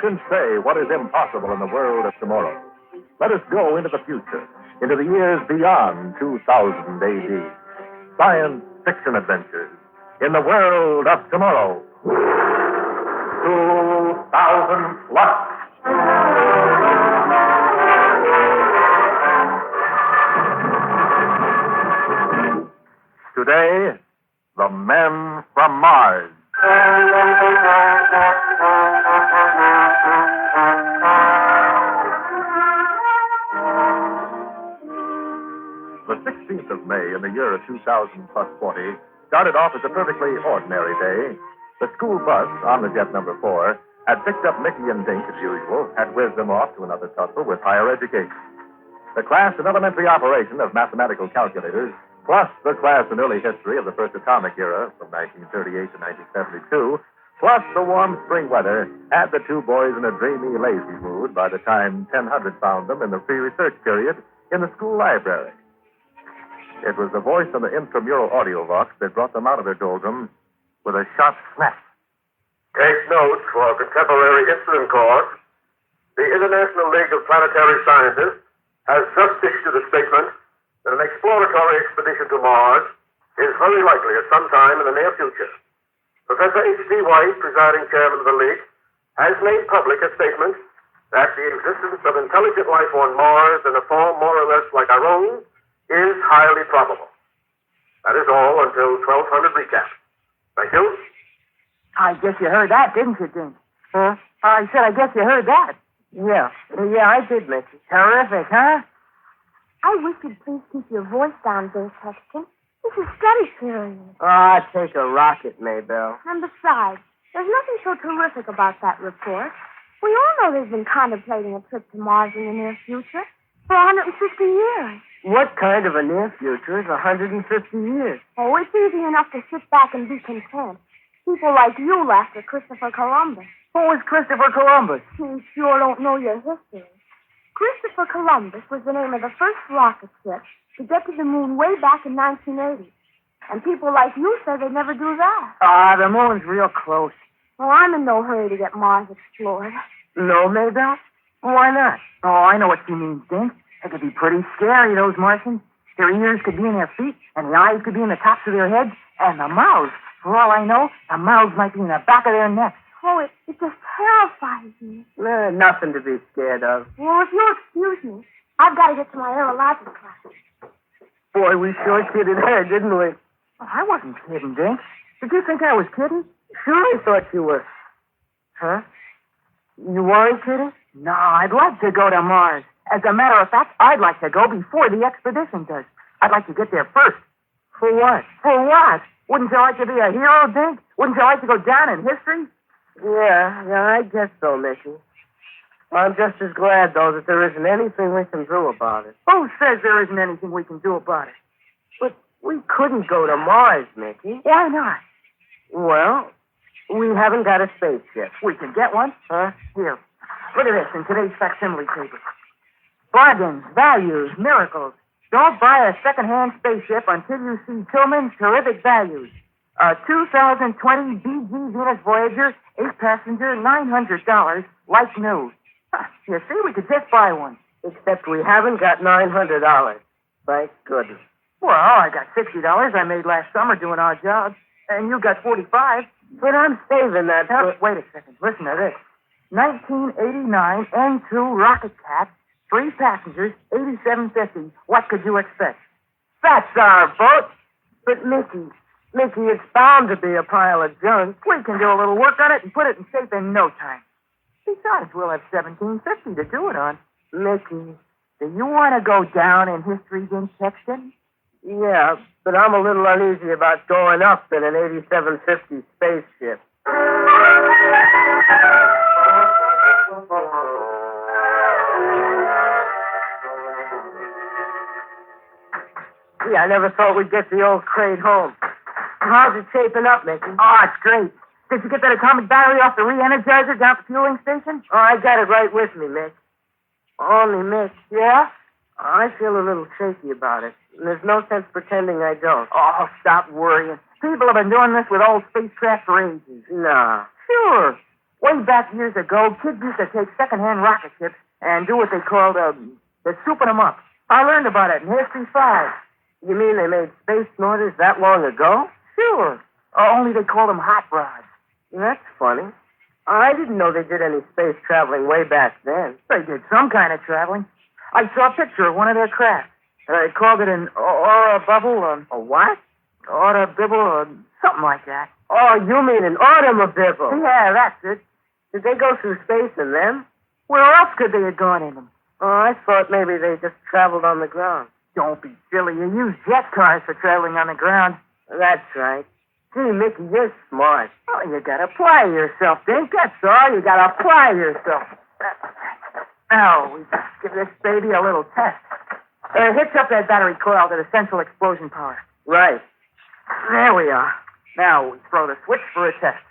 can say what is impossible in the world of tomorrow. Let us go into the future, into the years beyond 2000 AD. Science fiction adventures in the world of tomorrow. 2000 plus. Today, the men from Mars. The 16th of May in the year of 2000 plus 40 started off as a perfectly ordinary day. The school bus on the jet number 4 had picked up Mickey and Dink as usual, had whizzed them off to another tussle with higher education. The class in elementary operation of mathematical calculators, plus the class in early history of the first atomic era from 1938 to 1972, plus the warm spring weather, had the two boys in a dreamy, lazy mood by the time 1000 found them in the free research period in the school library. It was the voice on the intramural audio box that brought them out of their doldrum with a sharp snap. Take notes for contemporary incident course. The International League of Planetary Scientists has just issued a statement that an exploratory expedition to Mars is very likely at some time in the near future. Professor H.D. White, presiding chairman of the League, has made public a statement that the existence of intelligent life on Mars in a form more or less like our own is highly probable. That is all until 1200 recap. Thank you. I guess you heard that, didn't you, Dink? Huh? I said, I guess you heard that. Yeah, I did, Mickey. Terrific, huh? I wish you'd please keep your voice down, Bill Sexton. This is study period. Take a rocket, Maybelle. And besides, there's nothing so terrific about that report. We all know they've been contemplating a trip to Mars in the near future for 150 years. What kind of a near future is 150 years? Oh, it's easy enough to sit back and be content. People like you laughed at Christopher Columbus. Who was Christopher Columbus? You sure don't know your history. Christopher Columbus was the name of the first rocket ship to get to the moon way back in 1980. And people like you say they'd never do that. The moon's real close. Well, I'm in no hurry to get Mars explored. No, Maybelle? Why not? Oh, I know what you mean, Dink. They could be pretty scary, those Martians. Their ears could be in their feet, and the eyes could be in the tops of their heads, and the mouths, for all I know, the mouths might be in the back of their necks. Oh, it just terrifies me. Nothing to be scared of. Well, if you'll excuse me, I've got to get to my aerologic class. Boy, we sure kidded her, didn't we? Oh, I wasn't kidding, Dink. Did you think I was kidding? Sure, I thought you were. Huh? You weren't kidding? No, I'd like to go to Mars. As a matter of fact, I'd like to go before the expedition does. I'd like to get there first. For what? For what? Wouldn't you like to be a hero, Dink? Wouldn't you like to go down in history? Yeah, I guess so, Mickey. I'm just as glad, though, that there isn't anything we can do about it. Who says there isn't anything we can do about it? But we couldn't go to Mars, Mickey. Why not? Well, we haven't got a spaceship. We can get one. Huh? Here. Look at this in today's facsimile paper. Bargains, values, miracles. Don't buy a second-hand spaceship until you see Tillman's terrific values. A 2020 BG Venus Voyager, 8-passenger, $900, like new. You see, we could just buy one. Except we haven't got $900. Thank goodness. Well, I got $60 I made last summer doing our job. And you got $45. But I'm saving that for... Wait a second. Listen to this. 1989 N2 Rocket Cat, 3 passengers, $87.50. What could you expect? That's our boat. But, Mickey, it's bound to be a pile of junk. We can do a little work on it and put it in shape in no time. Besides, we'll have $17.50 to do it on. Mickey, do you want to go down in history, Dink Sexton? Yeah, but I'm a little uneasy about going up in an 8750 spaceship. Gee, I never thought we'd get the old crate home. How's it shaping up, Mickey? Oh, it's great. Did you get that atomic battery off the re-energizer down at the fueling station? Oh, I got it right with me, Mick. Only, Mick. Yeah? I feel a little shaky about it. And there's no sense pretending I don't. Oh, stop worrying. People have been doing this with old spacecraft for ages. Nah. Sure. Way back years ago, kids used to take second-hand rocket ships and do what they called, they're souping them up. I learned about it in History 5. You mean they made space motors that long ago? Sure. Only they called them hot rods. That's funny. I didn't know they did any space traveling way back then. They did some kind of traveling. I saw a picture of one of their craft. They called it an aura bubble. A what? Aura bibble or something like that. Oh, you mean an automobile? Yeah, that's it. Did they go through space in them? Where else could they have gone in them? Oh, I thought maybe they just traveled on the ground. Don't be silly. You use jet cars for traveling on the ground. That's right. Gee, Mickey, you're smart. Oh, you gotta apply yourself, Dink. That's all. You gotta apply yourself. Now, we give this baby a little test. Hitch up that battery coil to the central explosion power. Right. There we are. Now we throw the switch for a test.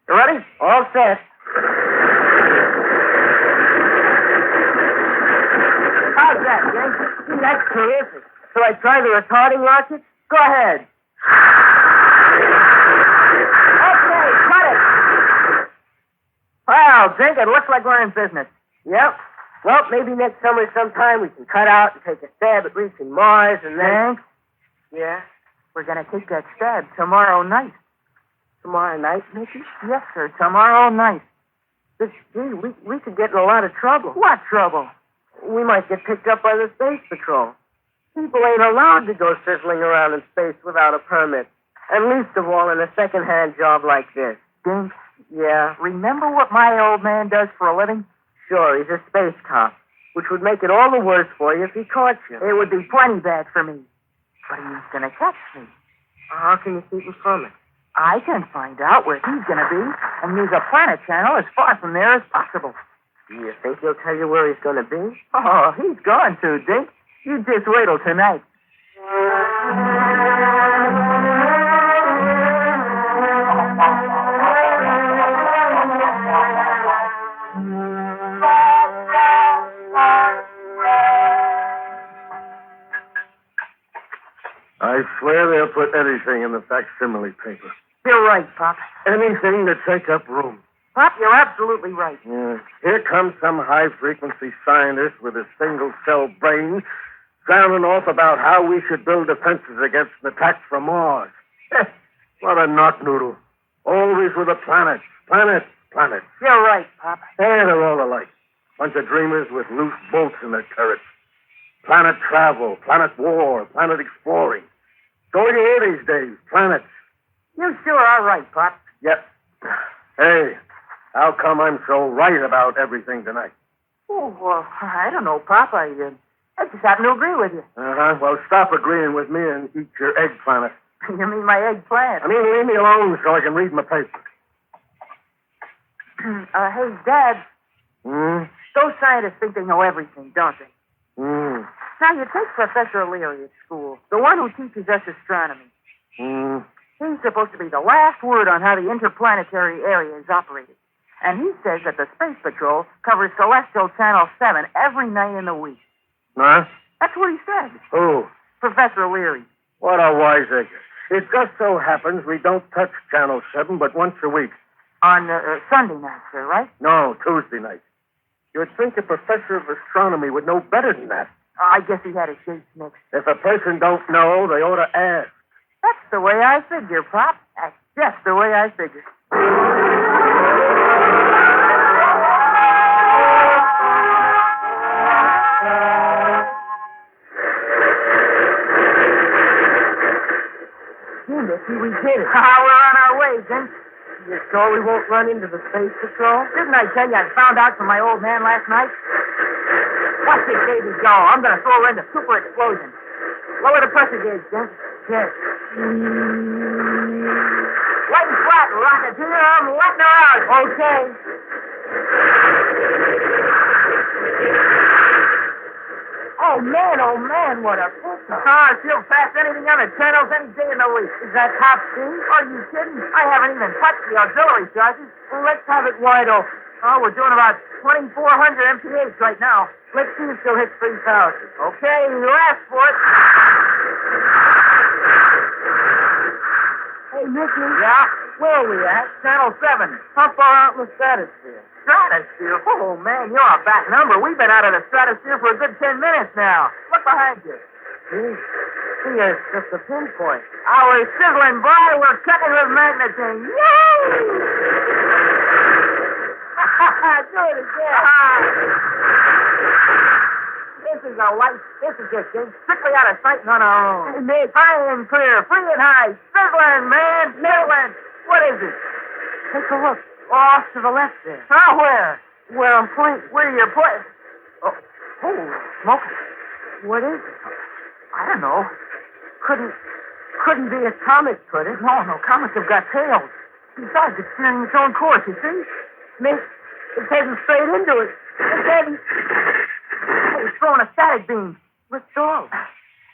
You ready? All set. How's that, Dink? That's terrific. Shall I try the retarding rocket? Go ahead. Okay, cut it. Well, Dink, it looks like we're in business. Yep. Well, maybe next summer sometime we can cut out and take a stab at reaching Mars and then... Dink, Yeah? we're gonna take that stab tomorrow night. Tomorrow night, Mickey? Yes, sir, tomorrow night. Gee, we could get in a lot of trouble. What trouble? We might get picked up by the Space Patrol. People ain't allowed to go sizzling around in space without a permit. And least of all in a second-hand job like this. Dink, Yeah, remember what my old man does for a living? sure, he's a space cop, which would make it all the worse for you if he caught you. It would be plenty bad for me. But he's gonna catch me. How can you keep him from it? I can find out where he's gonna be and use a planet channel as far from there as possible. Do you think he'll tell you where he's going to be? Oh, he's going to, Dink. You just wait till tonight. I swear they'll put anything in the facsimile paper. You're right, Pop. Anything to take up room. Pop, you're absolutely right. Yeah. Here comes some high-frequency scientist with a single-cell brain sounding off about how we should build defenses against an attack from Mars. What a knock-noodle. Always with the planets. Planets. Planets. You're right, Pop. They're all alike. Bunch of dreamers with loose bolts in their turrets. Planet travel, planet war, planet exploring. So you hear these days, planets. You sure are right, Pop. Yep. Hey, how come I'm so right about everything tonight? Oh, well, I don't know, Pop. I just happen to agree with you. Uh-huh. Well, stop agreeing with me and eat your eggplant. You mean my eggplant? I mean, leave me alone so I can read my paper. Hey, Dad, those scientists think they know everything, don't they? Now, you take Professor Leary at school, the one who teaches us astronomy. He's supposed to be the last word on how the interplanetary area is operated. And he says that the Space Patrol covers Celestial Channel 7 every night in the week. Huh? That's what he said. Who? Professor Leary. What a wiseacre. It just so happens we don't touch Channel 7 but once a week. On Sunday night, sir, right? No, Tuesday night. You'd think a professor of astronomy would know better than that. I guess he had his dates mixed. If a person don't know, they ought to ask. That's the way I figure, Pop. That's just the way I figure. Mickey, we did it. We're on our way, Jim. You sure we won't run into the Space Patrol? Didn't I tell you I found out from my old man last night? Watch this baby go. I'm going to throw her into super explosion. Lower the pressure gauge, Jim. Yes. Light and flat, Rocketeer. I'm letting her out. Okay. Oh, man, what a picture. She'll pass anything on the channels any day in the week. Is that top speed? Are you kidding? I haven't even touched the auxiliary charges. Well, let's have it wide open. Oh, we're doing about 2,400 MPH right now. Let's see if she'll hit 3,000. Okay, you asked for it. Hey, Mickey. Yeah? Where are we at? Channel 7. How far out in the stratosphere? Stratosphere? Oh, man, you're a back number. We've been out of the stratosphere for a good 10 minutes now. Look behind you. Gee, it's just a pinpoint. Our sizzling boy, we're checking with magnetism. Yay! Do it again. This is a light. This is just strictly out of sight and on our own. Hey, Mick. High and clear, free and high. Sizzling, man. Sizzling. What is it? Take a look. Off to the left there. Oh, where? Where I'm pointing. Where you're pointing? Oh, smoke. What is it? I don't know. Couldn't be a comet, could it? No, comets have got tails. Besides, it's steering its own course, you see? Mick, it's heading straight into it. It's heading. Hey, it's throwing a static beam. Let's go.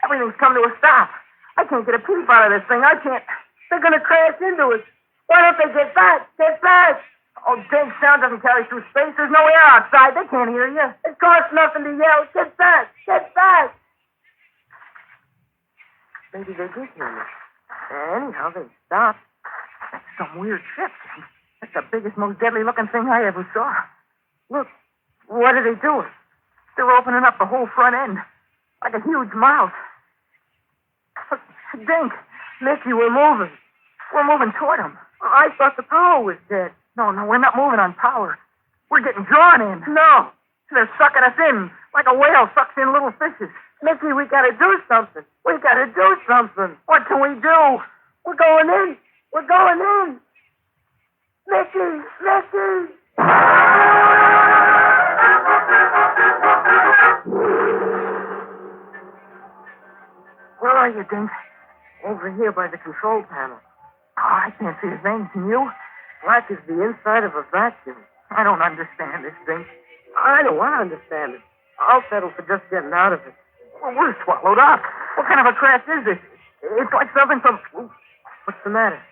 Everything's come to a stop. I can't get a peep out of this thing. I can't. They're going to crash into us. Why don't they get back? Get back! Oh, Dink, sound doesn't carry through space. There's no air outside. They can't hear you. It costs nothing to yell. Get back! Get back! Maybe they did hear me. Anyhow, they stopped. That's some weird ship, Dink. That's the biggest, most deadly-looking thing I ever saw. Look, what are they doing? They're opening up the whole front end, like a huge mouth. Dink, Mickey, we're moving. we're moving toward them. I thought the power was dead. No, we're not moving on power. We're getting drawn in. No. They're sucking us in, like a whale sucks in little fishes. Mickey, we gotta do something. We gotta do something. What can we do? We're going in. We're going in. Mickey! Mickey! Where are you, Dink? Over here by the control panel. Oh, I can't see his name. Can you? Black is the inside of a vacuum. I don't understand this, Dink. I don't want to understand it. I'll settle for just getting out of it. Well, we're swallowed up. What kind of a crash is this? It's like something from... What's the matter?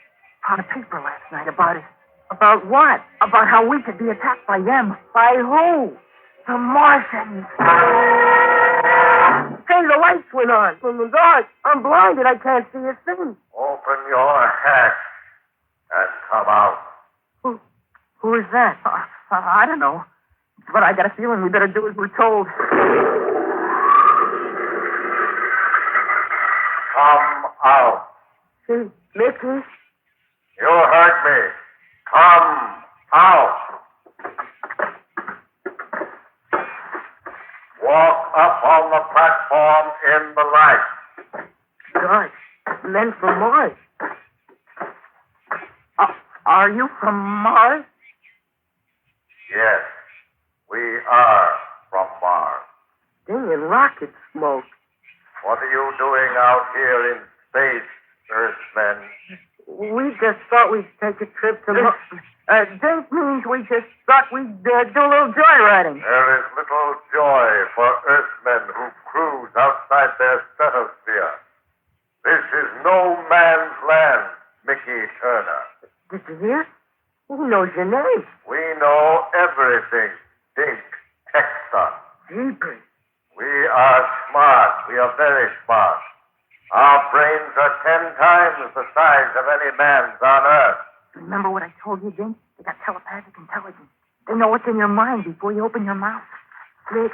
Found a paper last night about it. About what? About how we could be attacked by them. By who? The Martians. Hey, the lights went on. From the dark. I'm blinded. I can't see a thing. Open your hatch and come out. Who is that? I don't know. But I got a feeling we better do as we're told. Come out. See, Mickey? You heard me. Come out. Walk up on the platform in the light. God, men from Mars. Are you from Mars? Yes, we are from Mars. Stinging rocket smoke. What are you doing out here in space, Earthmen? We just thought we'd take a trip to Mars. Dink means we just thought we'd do a little joyriding. There is little joy for Earthmen who cruise outside their stratosphere. This is no man's land, Mickey Turner. Did you hear? He knows your name. We know everything, Dink Texon. Jeepers. We are smart. We are very smart. Our brains are 10 times the size of any man's on Earth. Remember what I told you, Dink? They got telepathic intelligence. They know what's in your mind before you open your mouth. Nick,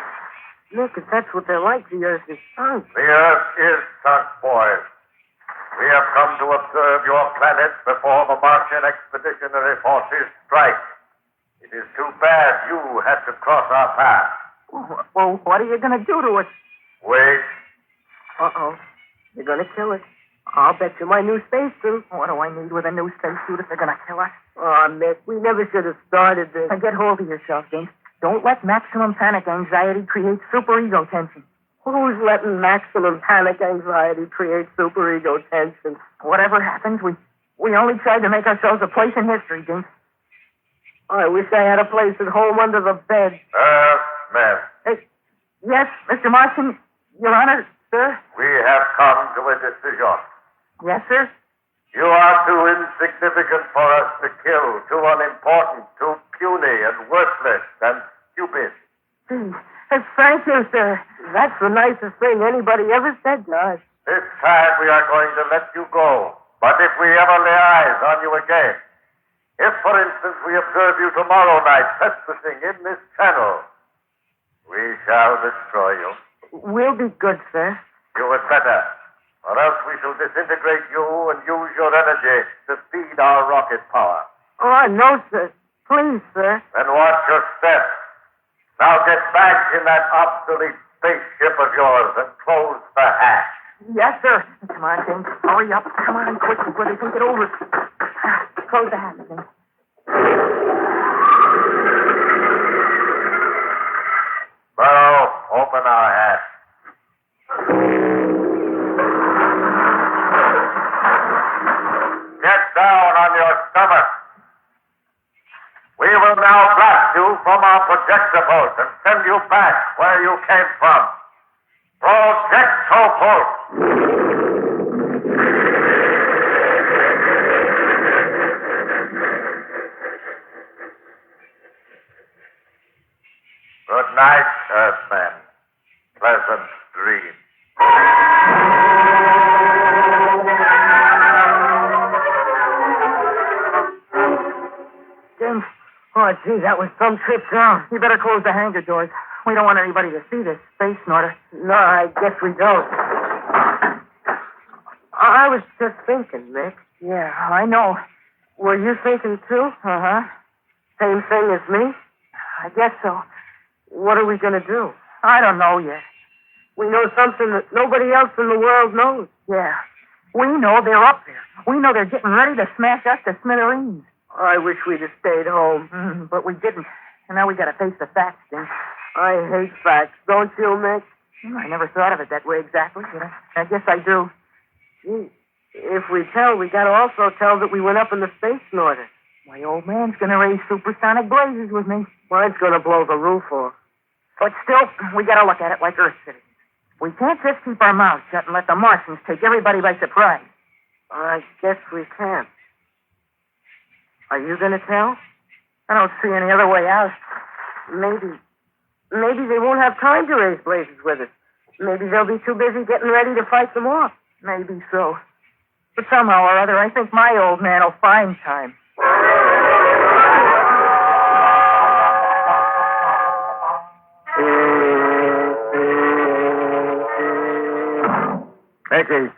if that's what they're like, the Earth is sunk. The Earth is sunk, boys. We have come to observe your planet before the Martian expeditionary forces strike. It is too bad you had to cross our path. Well, what are you going to do to us? Wait. Uh-oh. You're going to kill us. I'll bet you my new spacesuit. What do I need with a new spacesuit if they're going to kill us? Oh, Mick, we never should have started this. Now get hold of yourself, Dink. Don't let maximum panic anxiety create superego tension. Who's letting maximum panic anxiety create superego tension? Whatever happens, we only tried to make ourselves a place in history, Dink. I wish I had a place at home under the bed. Earthmen. Hey, yes, Mr. Martian, Your Honor, sir? We have come to a decision. Yes, sir? You are too insignificant for us to kill, too unimportant, too puny and worthless and stupid. Thank you, sir. That's the nicest thing anybody ever said to us. This time we are going to let you go. But if we ever lay eyes on you again. If, for instance, we observe you tomorrow night trespassing in this channel, we shall destroy you. We'll be good, sir. You had better, or else we shall disintegrate you and use your energy to feed our rocket power. Oh, no, sir. Please, sir. Then watch your step. Now get back in that obsolete spaceship of yours and close the hatch. Yes, sir. Come on, James. Hurry up. Come on, quick, before they think it over. Close the hatch, James. Burrow, open our hatch. Get down on your stomach. We will now blast you from our projector boat and send you back where you came from. Projectopult. Good night, Earthman. Pleasant dreams. James. Oh, gee, that was some trip down. You better close the hangar doors. We don't want anybody to see this space snorter. No, I guess we don't. I was just thinking, Mick. Yeah, I know. Were you thinking too? Uh-huh. Same thing as me? I guess so. What are we going to do? I don't know yet. We know something that nobody else in the world knows. Yeah. We know they're up there. We know they're getting ready to smash us to smithereens. I wish we'd have stayed home. But we didn't. And now we got to face the facts, Jim. I hate facts, don't you, Mick? I never thought of it that way exactly, but I guess I do. Gee, if we tell, we got to also tell that we went up in the space snorter. My old man's going to raise supersonic blazes with me. Mine's going to blow the roof off. But still, we got to look at it like Earth citizens. We can't just keep our mouths shut and let the Martians take everybody by surprise. I guess we can't. Are you going to tell? I don't see any other way out. Maybe they won't have time to raise blazes with us. Maybe they'll be too busy getting ready to fight them off. Maybe so. But somehow or other, I think my old man will find time. Mickey,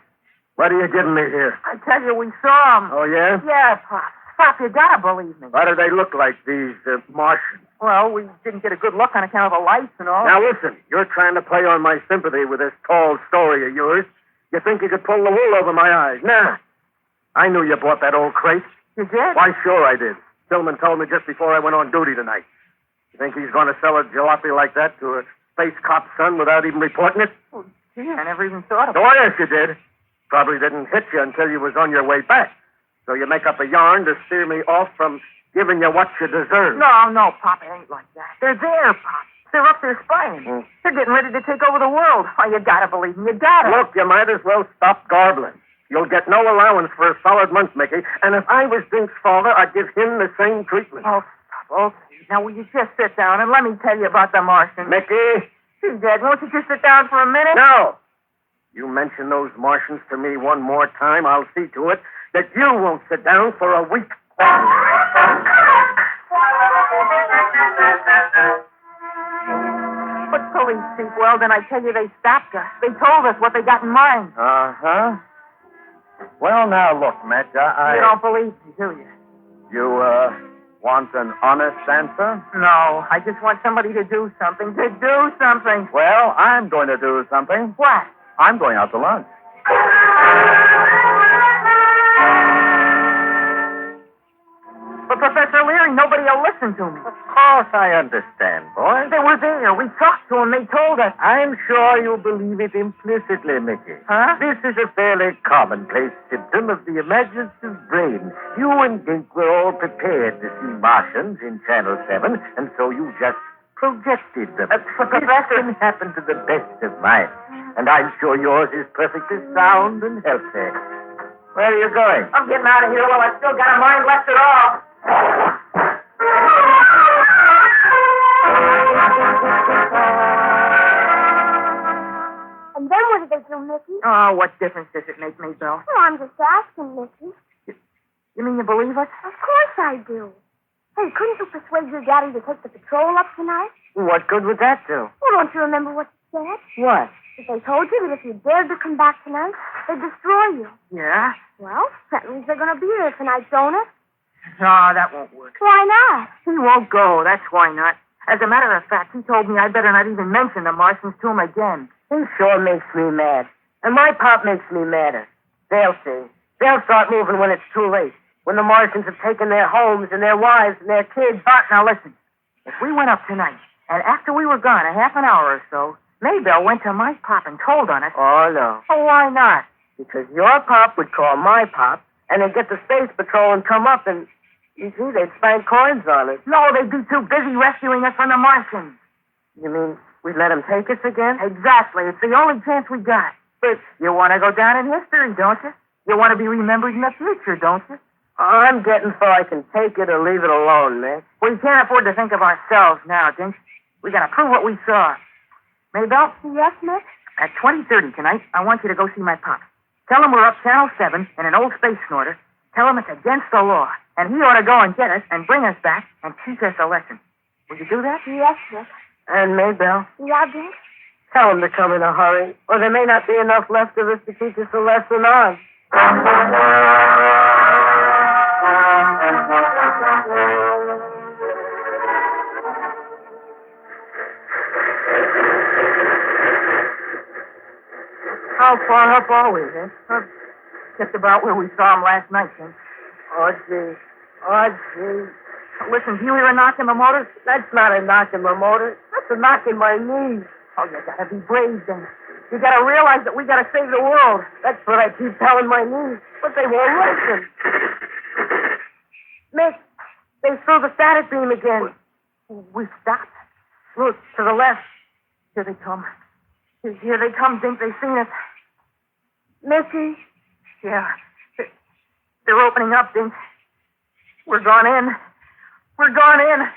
what are you giving me here? I tell you, we saw them. Oh, yeah? Yeah, Pop. Pop, you gotta believe me. What do they look like, these Martians? Well, we didn't get a good look on account of the lights and all. Now, listen, you're trying to play on my sympathy with this tall story of yours. You think you could pull the wool over my eyes? Nah. I knew you bought that old crate. You did? Why, sure I did. Tillman told me just before I went on duty tonight. You think he's going to sell a jalopy like that to a space cop's son without even reporting it? Oh, gee, I never even thought of it. Oh, yes, you did. Probably didn't hit you until you was on your way back. So you make up a yarn to steer me off from giving you what you deserve. No, Pop, it ain't like that. They're there, Pop. They're up there spying. They're getting ready to take over the world. Oh, you gotta believe me. You gotta. Look, you might as well stop garbling. You'll get no allowance for a solid month, Mickey. And if I was Dink's father, I'd give him the same treatment. Oh, Pop, okay. Now, will you just sit down and let me tell you about the Martians? Mickey? Gee, Dad, won't you just sit down for a minute? No. You mention those Martians to me one more time, I'll see to it that you won't sit down for a week. But police chief, well, then I tell you, they stopped us. They told us what they got in mind. Uh-huh. Well, now, look, Mitch, You don't believe me, do you? You, want an honest answer? No, I just want somebody to do something. To do something. Well, I'm going to do something. What? I'm going out to lunch. But, Professor Leary, nobody will listen to me. Of course I understand, boy. They were there. We talked to them. They told us. I'm sure you believe it implicitly, Mickey. Huh? This is a fairly commonplace symptom of the imaginative brain. You and Dink were all prepared to see Martians in Channel 7, and so you just projected them. Professor, This can happen to the best of minds, and I'm sure yours is perfectly sound and healthy. Where are you going? I'm getting out of here while I still got a mind left at all. And then what did they do, Mickey? Oh, what difference does it make me, Bill? Oh, I'm just asking, Mickey. You mean you believe us? Of course I do. Hey, couldn't you persuade your daddy to take the patrol up tonight? What good would that do? Well, don't you remember what you said? What? That they told you that if you dared to come back tonight, they'd destroy you. Yeah? Well, that means they're going to be there tonight, don't it? No, that won't work. Why not? He won't go. That's why not. As a matter of fact, he told me I better not even mention the Martians to him again. He sure makes me mad. And my pop makes me madder. They'll see. They'll start moving when it's too late. When the Martians have taken their homes and their wives and their kids. But now listen. If we went up tonight, and after we were gone a half an hour or so, Maybelle went to my pop and told on us. Oh, no. Oh, why not? Because your pop would call my pop, and they'd get the Space Patrol and come up and, you see, they'd spank coins on us. No, they'd be too busy rescuing us from the Martians. You mean we'd let them take us again? Exactly. It's the only chance we got. But you want to go down in history, don't you? You want to be remembered in the future, don't you? I'm getting so I can take it or leave it alone, Mick. We can't afford to think of ourselves now, Dink. We got to prove what we saw. Maybelle? Yes, Mick? At 20:30 tonight, I want you to go see my pop. Tell him we're up Channel 7 in an old space snorter. Tell him it's against the law, and he ought to go and get us and bring us back and teach us a lesson. Will you do that? Yes, Mick. And Maybelle, Yeah, Dink? tell them to come in a hurry, or there may not be enough left of us to teach us a lesson on. How far up are we, Dink? Just about where we saw him last night, Dink. Oh, gee. Oh, gee. Listen, do you hear a knock in the motor? That's not a knock in my motor. That's a knock in my knees. Oh, you gotta be brave, Dink. You gotta realize that we gotta save the world. That's what I keep telling my knees, but they won't listen. Mick, they threw the static beam again. We stopped. Look, to the left. Here they come. Here they come, Dink. They've seen us. Mickey. Yeah. They're opening up, Dink. We're gone in. We're gone in.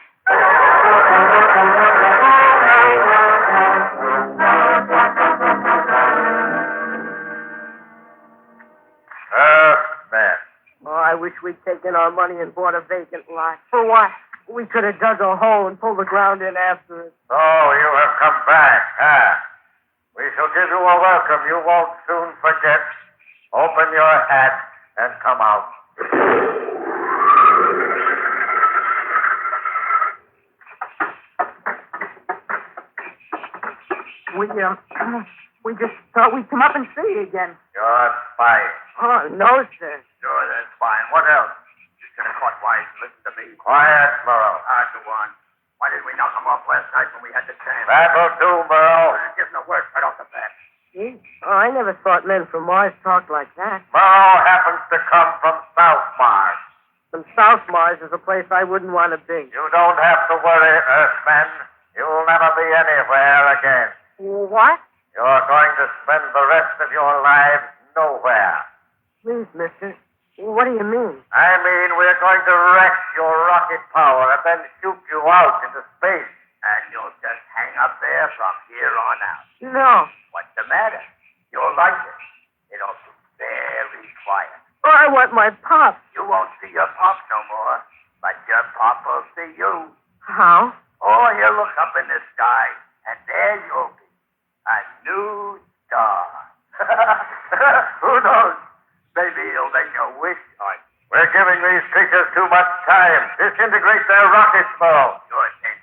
Man. Oh, I wish we'd taken our money and bought a vacant lot. For what? We could have dug a hole and pulled the ground in after it. Oh, you have come back, huh? We shall give you a welcome you won't soon forget. Open your hat and come out. We just thought we'd come up and see you again. You're spying. Oh, no, sir. Sure, that's fine. What else? Just gonna cut wise and listen to me. Quiet, Murrow. Hard to one. Why didn't we knock him off last night when we had the chance? That'll do, Murrow. Give him the word right off the bat. Gee. Oh, I never thought men from Mars talked like that. Murrow happens to come from South Mars. From South Mars is a place I wouldn't want to be. You don't have to worry, Earthmen. You'll never be anywhere again. What? You're going to spend the rest of your lives nowhere. Please, mister. What do you mean? I mean, we're going to wreck your rocket power and then shoot you out into space. And you'll just hang up there from here on out. No. What's the matter? You'll like it. It'll be very quiet. Oh, I want my pop. You won't see your pop no more, but your pop will see you. How? Oh, you look up in the sky, and there you'll be. A new star. Who knows? Maybe you'll make a wish on you. We're giving these creatures too much time. Disintegrate their rockets, Murrow. Good, then.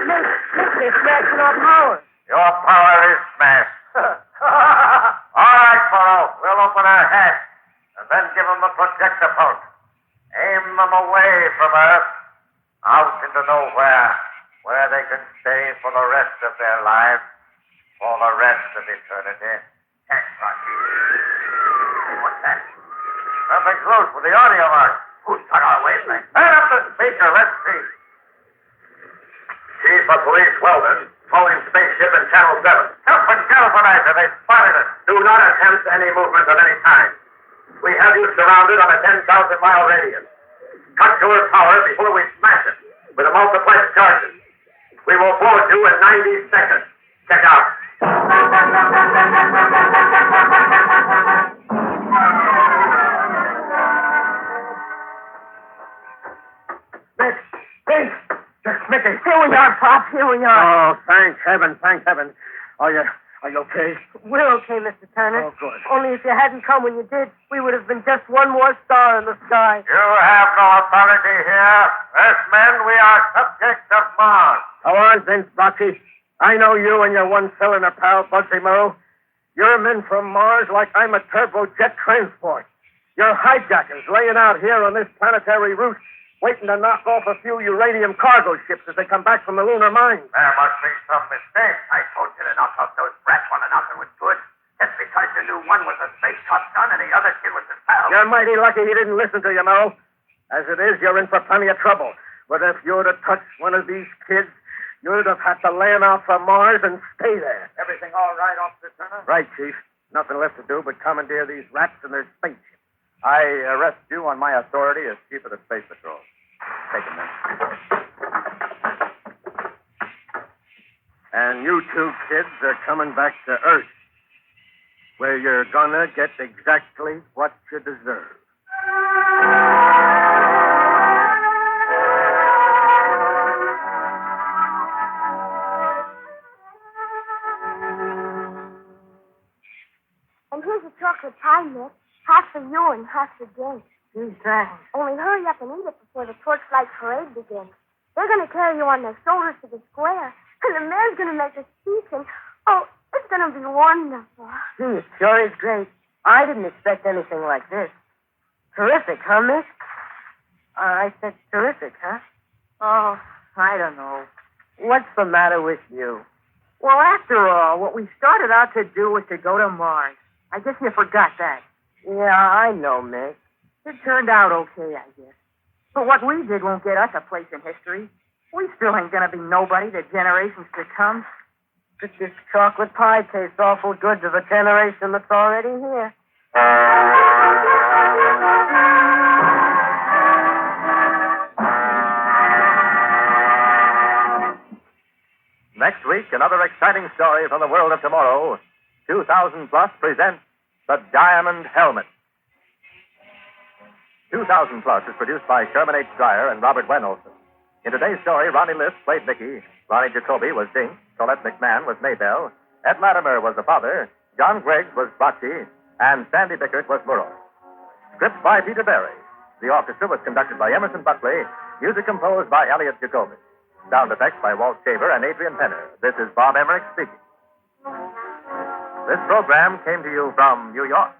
Mick, they're smashing our power. Your power is smashed. All right, Murrow. We'll open our hatch and then give them a projector pulse. Aim them away from Earth, out into nowhere, where they can stay for the rest of their lives, for the rest of eternity. What's that? Something's loose with the audio mark. Who's cut our wavelength? Turn up the speaker. Let's see. Chief of Police Weldon, floating spaceship in Channel 7. Help and telephonizer. They spotted us. Do not attempt any movement of any kind. We have you surrounded on a 10,000-mile radius. Cut your power before we smash it with a multiplex charges. We will board you in 90 seconds. Check out. here we are. Oh, thank heaven, thank heaven. Are you okay? We're okay, Mr. Turner. Oh, good. Only if you hadn't come when you did, we would have been just one more star in the sky. You have no authority here. As men, we are subjects of Mars. Go on, Vince Boxy. I know you and your one-cylinder pal, Bugsy Morrow. You're men from Mars like I'm a turbojet transport. You're hijackers laying out here on this planetary route, waiting to knock off a few uranium cargo ships as they come back from the lunar mines. There must be some mistake. I told you to knock off those brats when another was good. Just because you knew one was a space Top Gun and the other kid was his pal. You're mighty lucky he didn't listen to you, Morrow. As it is, you're in for plenty of trouble. But if you'd have touched one of these kids, you'd have had to land out from Mars and stay there. Everything all right, Officer Turner? Right, Chief. Nothing left to do but commandeer these rats and their spaceship. I arrest you on my authority as Chief of the Space Patrol. Take him, then. And you two kids are coming back to Earth, where you're gonna get exactly what you deserve. And here's a chocolate pie, Nick. Half for you and half for Jane. Gee, thanks. Only hurry up and eat it before the torchlight parade begins. They're going to carry you on their shoulders to the square, and the mayor's going to make a speech, and, oh, it's going to be wonderful. Gee, it sure is great. I didn't expect anything like this. Terrific, huh, miss? I said terrific, huh? Oh, I don't know. What's the matter with you? Well, after all, what we started out to do was to go to Mars. I guess you forgot that. Yeah, I know, miss. It turned out okay, I guess. But what we did won't get us a place in history. We still ain't gonna be nobody to generations to come. But this chocolate pie tastes awful good to the generation that's already here. Next week, another exciting story from the world of tomorrow. 2000 Plus presents The Diamond Helmet. 2000 Plus is produced by Sherman H. Dreyer and Robert Wen Olson. In today's story, Ronnie List played Mickey, Ronnie Jacoby was Dink, Colette McMahon was Maybelle, Ed Latimer was the father, John Griggs was Bocce, and Sandy Bickert was Murrow. Script by Peter Berry. The orchestra was conducted by Emerson Buckley, music composed by Elliot Jacoby. Sound effects by Walt Shaver and Adrian Penner. This is Bob Emmerich speaking. This program came to you from New York.